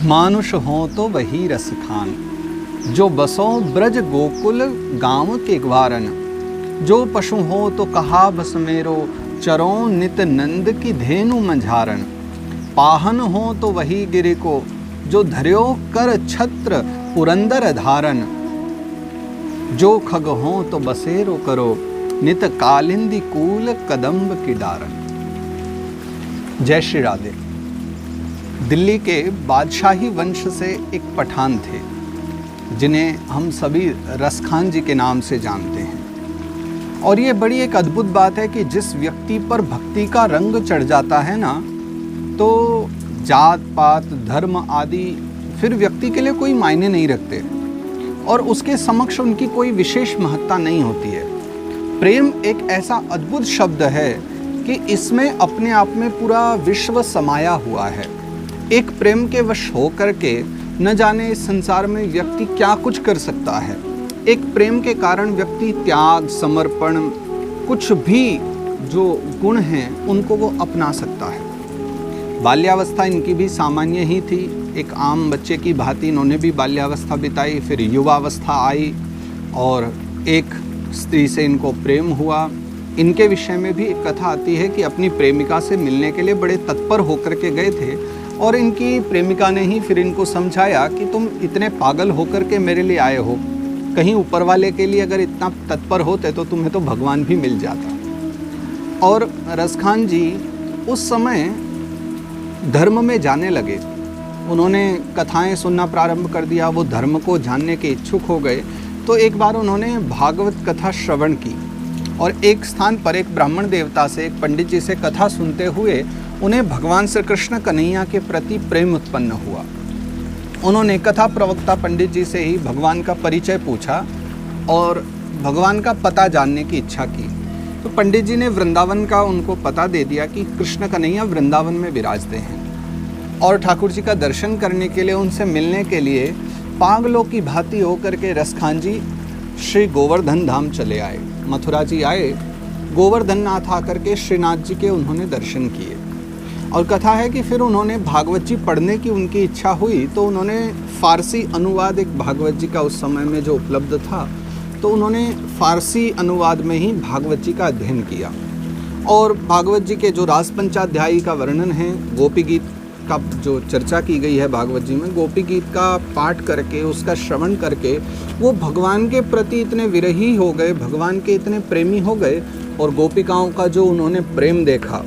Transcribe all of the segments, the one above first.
मानुष हो तो वही रस खान, जो बसो ब्रज गोकुल गांव के ग्वारन। जो पशु हो तो कहा बस मेरो, चरों नित नंद की धेनु मंझारन। पाहन हो तो वही गिरि को, जो धर्यो कर छत्र पुरंदर धारन। जो खग हो तो बसेरो करो, नित कालिंदी कूल कदम्ब की डारन। जय श्री राधे। दिल्ली के बादशाही वंश से एक पठान थे जिन्हें हम सभी रसखान जी के नाम से जानते हैं। और ये बड़ी एक अद्भुत बात है कि जिस व्यक्ति पर भक्ति का रंग चढ़ जाता है ना, तो जात पात धर्म आदि फिर व्यक्ति के लिए कोई मायने नहीं रखते और उसके समक्ष उनकी कोई विशेष महत्ता नहीं होती है। प्रेम एक ऐसा अद्भुत शब्द है कि इसमें अपने आप में पूरा विश्व समाया हुआ है। एक प्रेम के वश होकर के न जाने इस संसार में व्यक्ति क्या कुछ कर सकता है। एक प्रेम के कारण व्यक्ति त्याग, समर्पण, कुछ भी जो गुण हैं उनको वो अपना सकता है। बाल्यावस्था इनकी भी सामान्य ही थी, एक आम बच्चे की भांति इन्होंने भी बाल्यावस्था बिताई। फिर युवावस्था आई और एक स्त्री से इनको प्रेम हुआ। इनके विषय में भी एक कथा आती है कि अपनी प्रेमिका से मिलने के लिए बड़े तत्पर होकर के गए थे और इनकी प्रेमिका ने ही फिर इनको समझाया कि तुम इतने पागल होकर के मेरे लिए आए हो, कहीं ऊपर वाले के लिए अगर इतना तत्पर होते तो तुम्हें तो भगवान भी मिल जाता। और रसखान जी उस समय धर्म में जाने लगे। उन्होंने कथाएं सुनना प्रारंभ कर दिया, वो धर्म को जानने के इच्छुक हो गए। तो एक बार उन्होंने भागवत कथा श्रवण की और एक स्थान पर एक ब्राह्मण देवता से, एक पंडित जी से कथा सुनते हुए उन्हें भगवान श्री कृष्ण कन्हैया के प्रति प्रेम उत्पन्न हुआ। उन्होंने कथा प्रवक्ता पंडित जी से ही भगवान का परिचय पूछा और भगवान का पता जानने की इच्छा की। तो पंडित जी ने वृंदावन का उनको पता दे दिया कि कृष्ण कन्हैया वृंदावन में विराजते हैं। और ठाकुर जी का दर्शन करने के लिए, उनसे मिलने के लिए पागलों की भांति होकर के रसखान जी श्री गोवर्धन धाम चले आए। मथुरा जी आए, गोवर्धन नाथ आकर के श्रीनाथ जी के उन्होंने दर्शन किए। और कथा है कि फिर उन्होंने भागवत जी पढ़ने की उनकी इच्छा हुई तो उन्होंने फारसी अनुवाद, एक भागवत जी का उस समय में जो उपलब्ध था, तो उन्होंने फारसी अनुवाद में ही भागवत जी का अध्ययन किया। और भागवत जी के जो रास पंचाध्यायी का वर्णन है, गोपी गीत का जो चर्चा की गई है भागवत जी में, गोपी गीत का पाठ करके, उसका श्रवण करके वो भगवान के प्रति इतने विरही हो गए, भगवान के इतने प्रेमी हो गए। और गोपिकाओं का जो उन्होंने प्रेम देखा,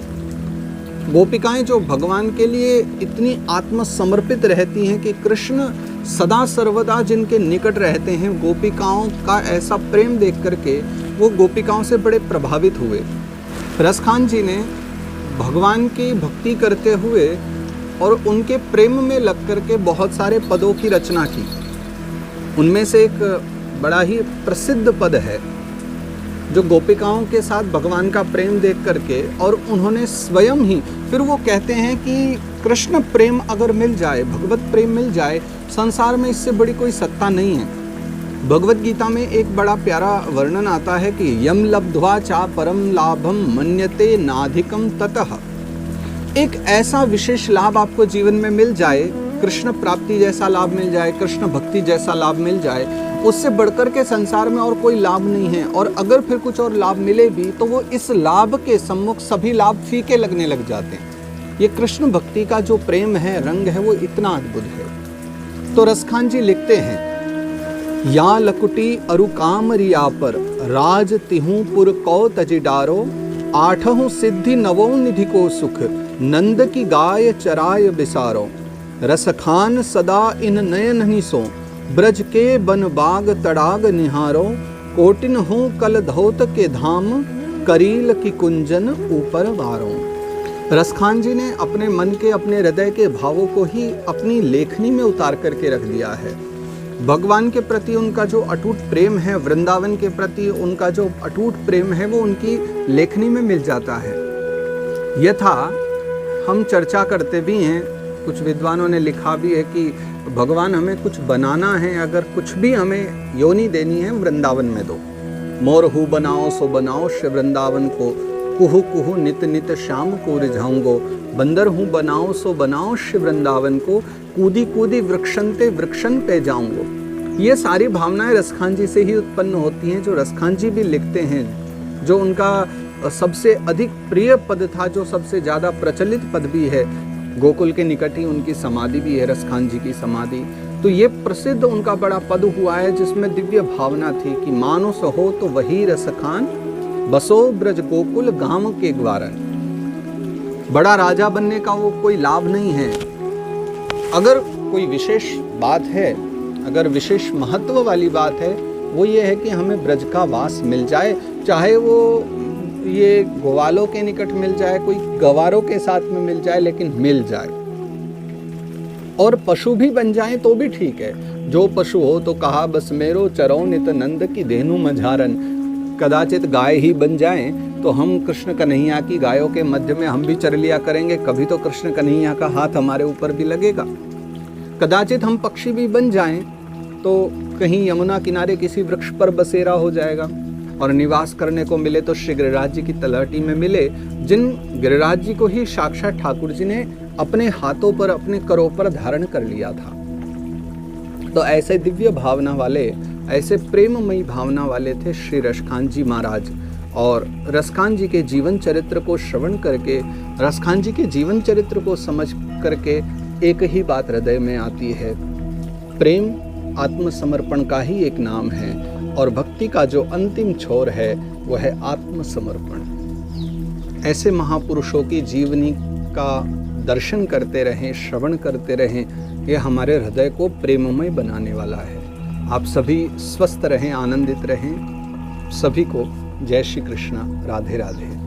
गोपिकाएं जो भगवान के लिए इतनी आत्मसमर्पित रहती हैं कि कृष्ण सदा सर्वदा जिनके निकट रहते हैं, गोपिकाओं का ऐसा प्रेम देख करके वो गोपिकाओं से बड़े प्रभावित हुए। रसखान जी ने भगवान की भक्ति करते हुए और उनके प्रेम में लग करके बहुत सारे पदों की रचना की। उनमें से एक बड़ा ही प्रसिद्ध पद है जो गोपिकाओं के साथ भगवान का प्रेम देख करके, और उन्होंने स्वयं ही फिर वो कहते हैं कि कृष्ण प्रेम अगर मिल जाए, भगवत प्रेम मिल जाए, संसार में इससे बड़ी कोई सत्ता नहीं है। भगवत गीता में एक बड़ा प्यारा वर्णन आता है कि यम लब्ध्वा चा परम लाभम मन्यते नाधिकम ततः। एक ऐसा विशेष लाभ आपको जीवन में मिल जाए, कृष्ण प्राप्ति जैसा लाभ मिल जाए, कृष्ण भक्ति जैसा लाभ मिल जाए, उससे बढ़कर के संसार में और कोई लाभ नहीं है। और अगर फिर कुछ और लाभ मिले भी तो वो इस लाभ के सम्मुख सभी लाभ फीके लगने लग जाते हैं। ये कृष्ण भक्ति का जो प्रेम है, रंग है, वो इतना अद्भुत है। तो रसखान जी लिखते हैं, या लकुटी अरु काम रिया पर, राज तिहु पुर कौ तजिडारो, आठहु सिद्धि नवो निधि को सुख, नंद की गाय चराय बिसारो। रसखान सदा इन नयन निसो, ब्रज के बन बाग तड़ाग निहारो, कोटिन हो कल धौत के धाम, करील की कुंजन ऊपर वारो। रसखान जी ने अपने मन के, अपने हृदय के भावों को ही अपनी लेखनी में उतार करके रख दिया है। भगवान के प्रति उनका जो अटूट प्रेम है, वृंदावन के प्रति उनका जो अटूट प्रेम है, वो उनकी लेखनी में मिल जाता है। यथा हम चर्चा करते भी हैं, कुछ विद्वानों ने लिखा भी है कि भगवान हमें कुछ बनाना है, अगर कुछ भी हमें योनि देनी है, वृंदावन में दो। मोर हु बनाओ सो बनाओ श्री वृंदावन को, कुहू कुहू नित नित श्याम को रिझाऊंगो। बंदर हूँ बनाओ सो बनाओ श्री वृंदावन को, कूदी कूदी वृक्षंते वृक्षन पे जाऊंगो। ये सारी भावनाएं रसखान जी से ही उत्पन्न होती हैं, जो रसखान जी भी लिखते हैं, जो उनका सबसे अधिक प्रिय पद था, जो सबसे ज़्यादा प्रचलित पद भी है। गोकुल के निकट ही उनकी समाधि भी है, रसखान जी की समाधि। तो ये प्रसिद्ध उनका बड़ा पद हुआ है, जिसमें दिव्य भावना थी कि मानुस हो तो वही रसखान, बसो ब्रज गोकुल गाम के ग्वारन। बड़ा राजा बनने का वो कोई लाभ नहीं है। अगर कोई विशेष बात है, अगर विशेष महत्व वाली बात है, वो ये है कि हमें ब्रज का वास मिल जाए, चाहे वो ये ग्वालों के निकट मिल जाए, कोई गवारों के साथ में मिल जाए, लेकिन मिल जाए। और पशु भी बन जाए तो भी ठीक है। जो पशु हो तो कहा बस मेरो, चरो नित नंद की धेनु मझारन। कदाचित गाय ही बन जाएं तो हम कृष्ण कन्हैया की गायों के मध्य में हम भी चर लिया करेंगे, कभी तो कृष्ण कन्हैया का हाथ हमारे ऊपर भी लगेगा। कदाचित हम पक्षी भी बन जाएं तो कहीं यमुना किनारे किसी वृक्ष पर बसेरा हो जाएगा, और निवास करने को मिले तो श्री गिरिराज जी की तलहटी में मिले, जिन गिरिराज जी को ही साक्षात ठाकुर जी ने अपने हाथों पर, अपने करों पर धारण कर लिया था। तो ऐसे दिव्य भावना वाले, ऐसे प्रेममयी भावना वाले थे श्री रसखान जी महाराज। और रसखान जी के जीवन चरित्र को श्रवण करके, रसखान जी के जीवन चरित्र को समझ करके एक ही बात हृदय में आती है, प्रेम आत्मसमर्पण का ही एक नाम है, और भक्ति का जो अंतिम छोर है वह है आत्मसमर्पण। ऐसे महापुरुषों की जीवनी का दर्शन करते रहें, श्रवण करते रहें, यह हमारे हृदय को प्रेममय बनाने वाला है। आप सभी स्वस्थ रहें, आनंदित रहें। सभी को जय श्री कृष्ण, राधे राधे।